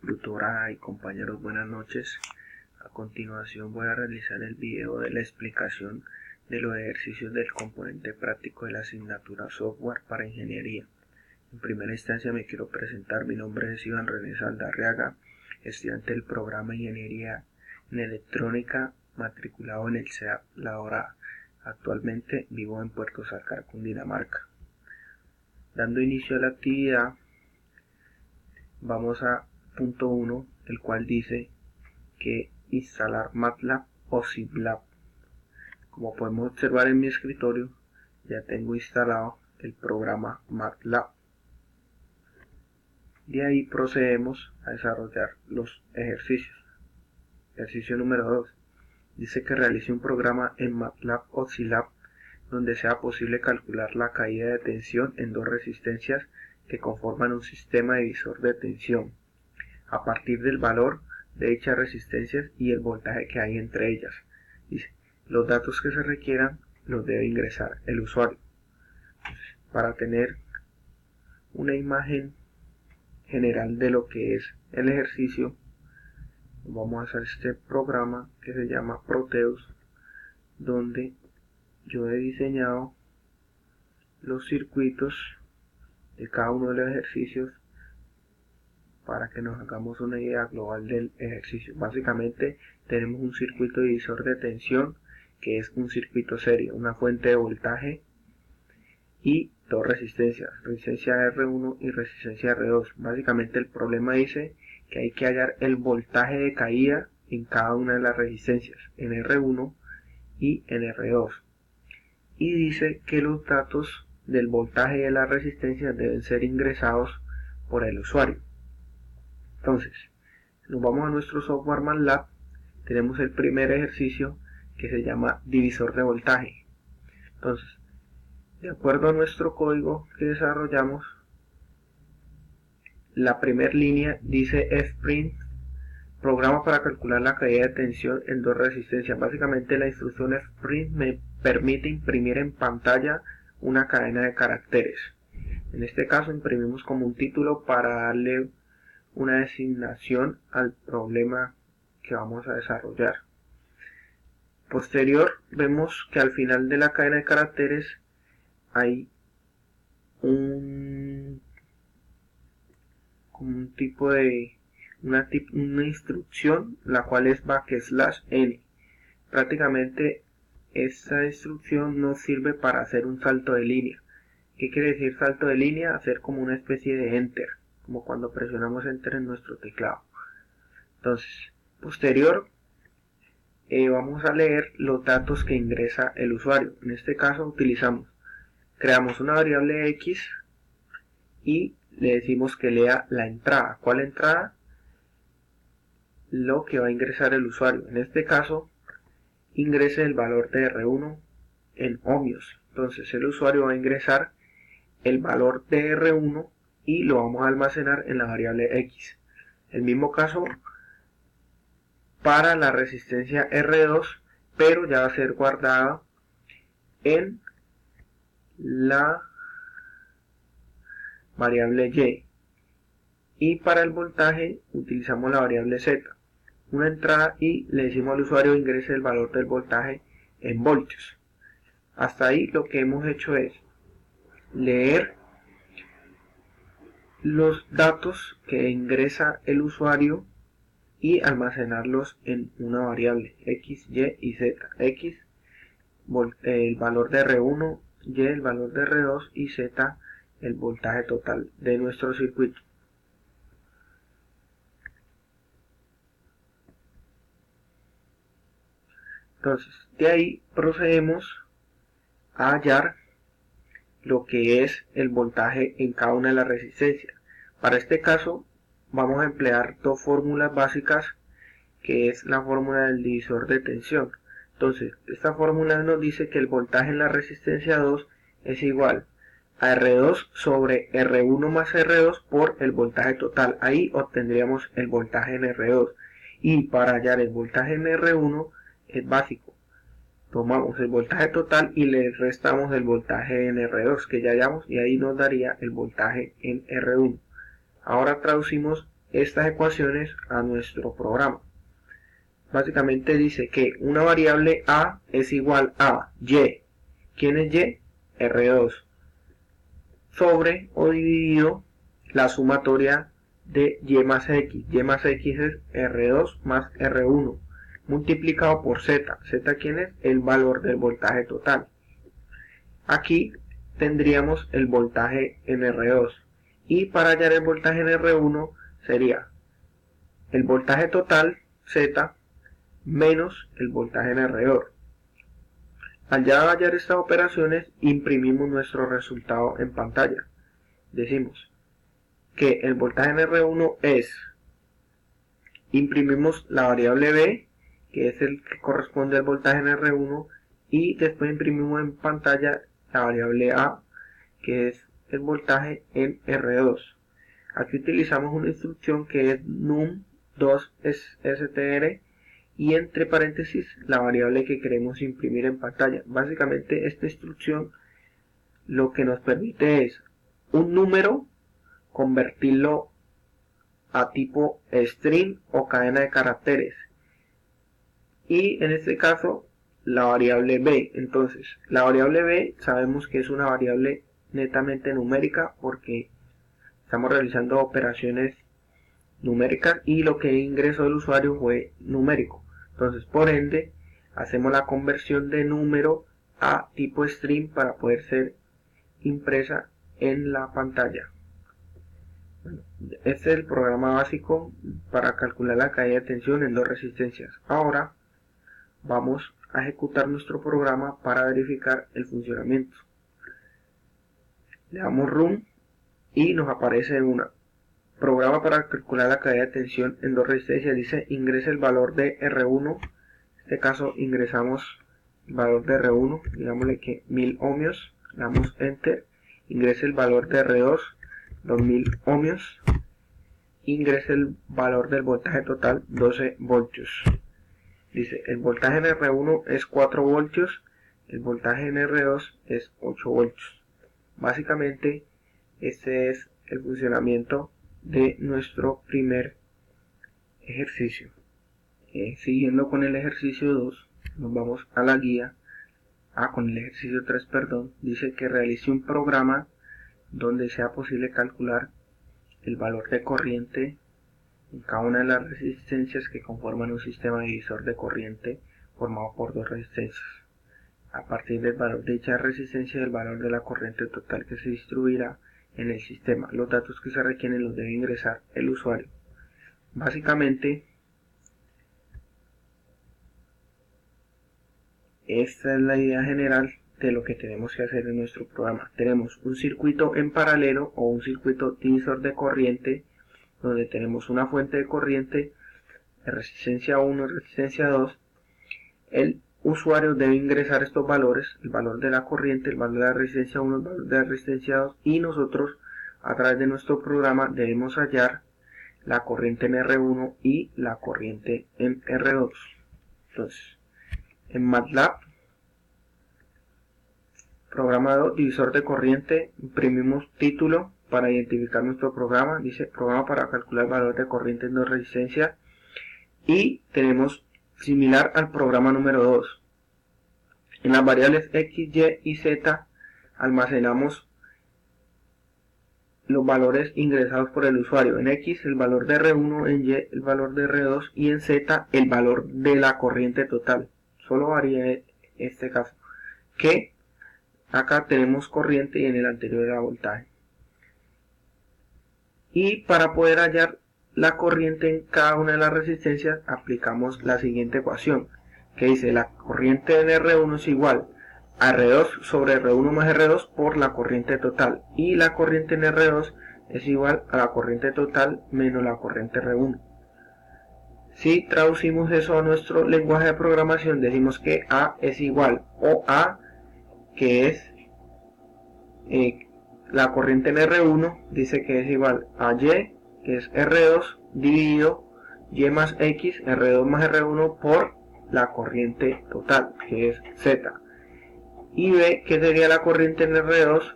Tutora y compañeros, buenas noches. A continuación voy a realizar el video de la explicación de los ejercicios del componente práctico de la asignatura Software para Ingeniería. En primera instancia me quiero presentar. Mi nombre es Iván René Saldarriaga, estudiante del programa Ingeniería en Electrónica, matriculado en el CEAP La Dorada. Actualmente vivo en Puerto Salcar, Cundinamarca. Dando inicio a la actividad, vamos a punto 1, el cual dice que instalar MATLAB o ZIPLab. Como podemos observar en mi escritorio, ya tengo instalado el programa MATLAB. De ahí procedemos a desarrollar los ejercicios. Ejercicio número 2. Dice que realice un programa en MATLAB o ZIPLab donde sea posible calcular la caída de tensión en dos resistencias que conforman un sistema divisor de tensión, a partir del valor de dichas resistencias y el voltaje que hay entre ellas. Dice, los datos que se requieran los debe ingresar el usuario. Entonces, para tener una imagen general de lo que es el ejercicio, vamos a hacer este programa que se llama Proteus, donde yo he diseñado los circuitos de cada uno de los ejercicios para que nos hagamos una idea global del ejercicio. Básicamente tenemos un circuito divisor de tensión que es un circuito serio, una fuente de voltaje y dos resistencias, resistencia R1 y resistencia R2. Básicamente el problema dice que hay que hallar el voltaje de caída en cada una de las resistencias, en R1 y en R2. Y dice que los datos del voltaje de las resistencias deben ser ingresados por el usuario. Entonces, nos vamos a nuestro software MATLAB. Tenemos el primer ejercicio que se llama divisor de voltaje. Entonces, de acuerdo a nuestro código que desarrollamos, la primera línea dice fprint, programa para calcular la caída de tensión en dos resistencias. Básicamente la instrucción fprint me permite imprimir en pantalla una cadena de caracteres. En este caso imprimimos como un título para darle una designación al problema que vamos a desarrollar. Posterior, vemos que al final de la cadena de caracteres hay un tipo de una instrucción, la cual es \n. Prácticamente esta instrucción nos sirve para hacer un salto de línea. ¿Qué quiere decir salto de línea? Hacer como una especie de enter, como cuando presionamos enter en nuestro teclado. Entonces, posterior, vamos a leer los datos que ingresa el usuario. En este caso creamos una variable x y le decimos que lea la entrada. ¿Cuál entrada? Lo que va a ingresar el usuario. En este caso, ingrese el valor de R1 en ohmios. Entonces el usuario va a ingresar el valor de R1 y lo vamos a almacenar en la variable x. El mismo caso para la resistencia R2, pero ya va a ser guardada en la variable y. Y para el voltaje utilizamos la variable z. Una entrada y le decimos al usuario ingrese el valor del voltaje en voltios. Hasta ahí lo que hemos hecho es leer los datos que ingresa el usuario y almacenarlos en una variable x, y y z. X el valor de R1, y el valor de R2 y z el voltaje total de nuestro circuito. Entonces, de ahí procedemos a hallar lo que es el voltaje en cada una de las resistencias. Para este caso vamos a emplear dos fórmulas básicas, que es la fórmula del divisor de tensión. Entonces, esta fórmula nos dice que el voltaje en la resistencia 2 es igual a R2 sobre R1 más R2 por el voltaje total. Ahí obtendríamos el voltaje en R2. Y para hallar el voltaje en R1 es básico. Tomamos el voltaje total y le restamos el voltaje en R2 que ya hallamos, y ahí nos daría el voltaje en R1. Ahora traducimos estas ecuaciones a nuestro programa. Básicamente dice que una variable A es igual a Y. ¿Quién es Y? R2. Sobre o dividido la sumatoria de Y más X. Y más X es R2 más R1 multiplicado por Z. Z, ¿quién es? El valor del voltaje total. Aquí tendríamos el voltaje en R2. Y para hallar el voltaje en R1 sería el voltaje total, Z, menos el voltaje en R2. Al ya hallar estas operaciones, imprimimos nuestro resultado en pantalla. Decimos que el voltaje en R1 es, imprimimos la variable B, que es el que corresponde al voltaje en R1, y después imprimimos en pantalla la variable A, que es el voltaje en R2. Aquí utilizamos una instrucción que es num2str y entre paréntesis la variable que queremos imprimir en pantalla. Básicamente esta instrucción lo que nos permite es un número convertirlo a tipo string o cadena de caracteres, y en este caso la variable b. Entonces la variable b sabemos que es una variable netamente numérica porque estamos realizando operaciones numéricas y lo que ingresó el usuario fue numérico. Entonces por ende hacemos la conversión de número a tipo string para poder ser impresa en la pantalla. Bueno, este es el programa básico para calcular la caída de tensión en dos resistencias. Ahora vamos a ejecutar nuestro programa para verificar el funcionamiento. Le damos run y nos aparece una programa para calcular la caída de tensión en dos resistencias. Dice ingresa el valor de R1. En este caso ingresamos el valor de R1, digámosle que 1000 ohmios, le damos enter, ingresa el valor de R2, 2000 ohmios, ingresa el valor del voltaje total, 12 voltios. Dice el voltaje en R1 es 4 voltios, el voltaje en R2 es 8 voltios. Básicamente este es el funcionamiento de nuestro primer ejercicio. Siguiendo con el ejercicio 2, nos vamos a la guía. Con el ejercicio 3, perdón, dice que realice un programa donde sea posible calcular el valor de corriente en cada una de las resistencias que conforman un sistema divisor de corriente formado por dos resistencias. A partir del valor de dicha resistencia y el valor de la corriente total que se distribuirá en el sistema. Los datos que se requieren los debe ingresar el usuario. Básicamente, esta es la idea general de lo que tenemos que hacer en nuestro programa. Tenemos un circuito en paralelo o un circuito divisor de corriente donde tenemos una fuente de corriente de resistencia 1 y resistencia 2. El usuario debe ingresar estos valores, el valor de la corriente, el valor de la resistencia 1, el valor de la resistencia 2, y nosotros a través de nuestro programa debemos hallar la corriente en R1 y la corriente en R2. Entonces, en MATLAB, programado divisor de corriente, imprimimos título para identificar nuestro programa. Dice programa para calcular el valor de corriente en dos resistencias, y tenemos similar al programa número 2. En las variables X, Y y Z almacenamos los valores ingresados por el usuario. En X el valor de R1, en Y el valor de R2 y en Z el valor de la corriente total. Solo varía este caso, que acá tenemos corriente y en el anterior era voltaje. Y para poder hallar la corriente en cada una de las resistencias aplicamos la siguiente ecuación, que dice la corriente en R1 es igual a R2 sobre R1 más R2 por la corriente total, y la corriente en R2 es igual a la corriente total menos la corriente R1. Si traducimos eso a nuestro lenguaje de programación, decimos que A es igual o A, que es la corriente en R1, dice que es igual a Y, que es R2, dividido Y más X, R2 más R1 por la corriente total, que es Z. Y B, que sería la corriente en R2,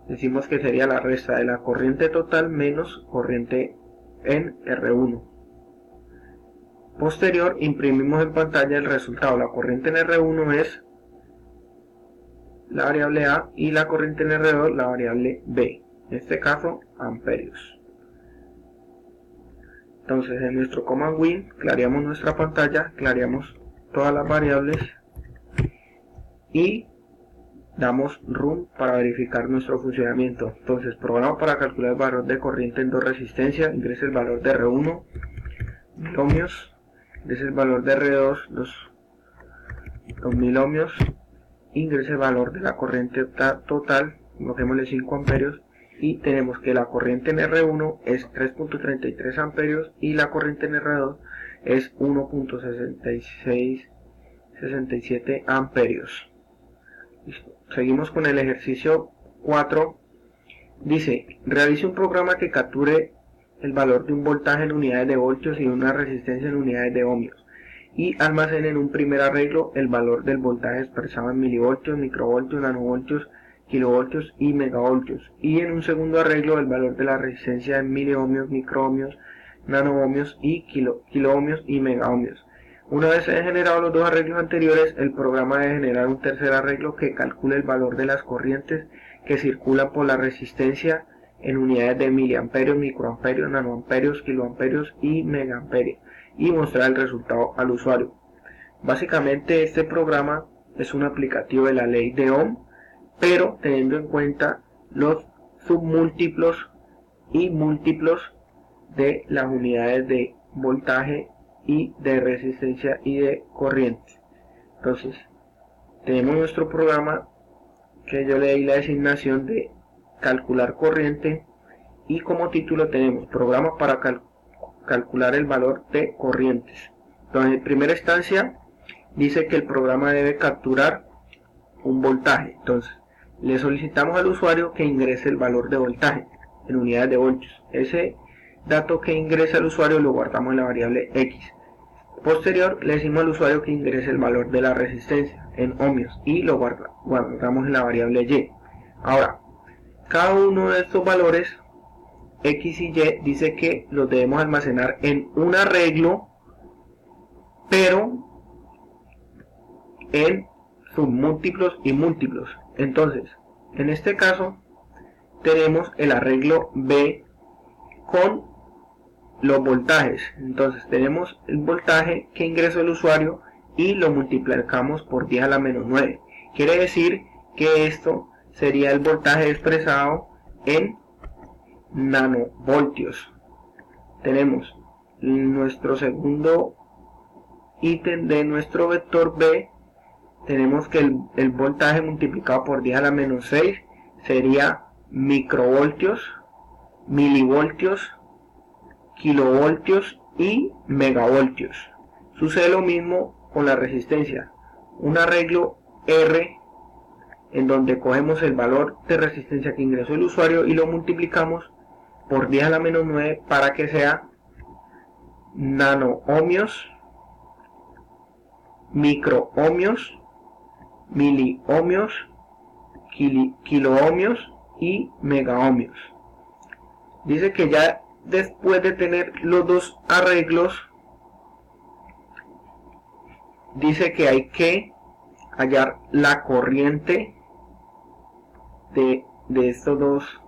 decimos que sería la resta de la corriente total menos corriente en R1. Posterior, imprimimos en pantalla el resultado. La corriente en R1 es la variable A y la corriente en R2 la variable B, en este caso amperios. Entonces en nuestro command win clareamos nuestra pantalla, clareamos todas las variables y damos run para verificar nuestro funcionamiento. Entonces, programa para calcular el valor de corriente en dos resistencias, ingrese el valor de R1, mil ohmios, ingrese el valor de R2, los 2000 ohmios, ingrese el valor de la corriente total, coloquémosle 5 amperios, y tenemos que la corriente en R1 es 3.33 amperios y la corriente en R2 es 1.6667 amperios. Listo. Seguimos con el ejercicio 4. Dice, realice un programa que capture el valor de un voltaje en unidades de voltios y una resistencia en unidades de ohmios y almacene en un primer arreglo el valor del voltaje expresado en milivoltios, microvoltios, nanovoltios, kilovoltios y megavoltios, y en un segundo arreglo el valor de la resistencia en miliohmios, microohmios, nanoohmios y kiloohmios y megaohmios. Una vez se han generado los dos arreglos anteriores, el programa debe generar un tercer arreglo que calcule el valor de las corrientes que circulan por la resistencia en unidades de miliamperios, microamperios, nanoamperios, kiloamperios y megaamperios, y mostrar el resultado al usuario. Básicamente este programa es un aplicativo de la ley de Ohm, pero teniendo en cuenta los submúltiplos y múltiplos de las unidades de voltaje y de resistencia y de corriente. Entonces tenemos nuestro programa que yo le di la designación de calcular corriente, y como título tenemos programa para calcular el valor de corrientes. Entonces en primera instancia dice que el programa debe capturar un voltaje. Entonces le solicitamos al usuario que ingrese el valor de voltaje en unidades de voltios. Ese dato que ingresa el usuario lo guardamos en la variable X. Posterior le decimos al usuario que ingrese el valor de la resistencia en ohmios y lo guardamos en la variable Y. Ahora, cada uno de estos valores X y Y dice que los debemos almacenar en un arreglo, pero en submúltiplos y múltiplos. Entonces, en este caso tenemos el arreglo B con los voltajes. Entonces tenemos el voltaje que ingresó el usuario y lo multiplicamos por 10 a la menos 9. Quiere decir que esto sería el voltaje expresado en nanovoltios. Tenemos nuestro segundo ítem de nuestro vector B. Tenemos que el voltaje multiplicado por 10 a la menos 6 sería microvoltios, milivoltios, kilovoltios y megavoltios. Sucede lo mismo con la resistencia. Un arreglo R en donde cogemos el valor de resistencia que ingresó el usuario y lo multiplicamos por 10 a la menos 9 para que sea nanoohmios, microohmios, miliohmios, kiloohmios y megaohmios. Dice que ya después de tener los dos arreglos, dice que hay que hallar la corriente de estos dos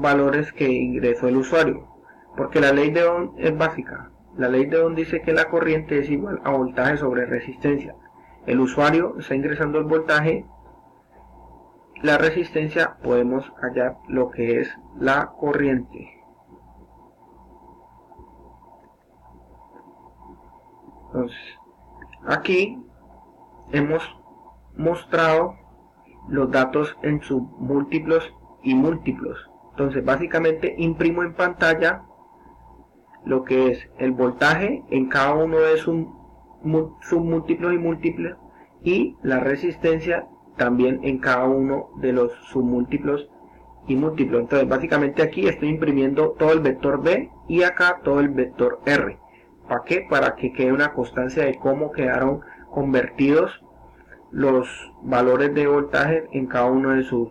valores que ingresó el usuario, porque la ley de Ohm es básica. La ley de Ohm dice que la corriente es igual a voltaje sobre resistencia. El usuario está ingresando el voltaje, la resistencia, podemos hallar lo que es la corriente. Entonces, aquí hemos mostrado los datos en submúltiplos y múltiplos. Entonces, básicamente imprimo en pantalla lo que es el voltaje en cada uno de sus submúltiplos y múltiples, y la resistencia también en cada uno de los submúltiplos y múltiplos. Entonces básicamente aquí estoy imprimiendo todo el vector B y acá todo el vector R. ¿Para qué? Para que quede una constancia de cómo quedaron convertidos los valores de voltaje en cada uno de sus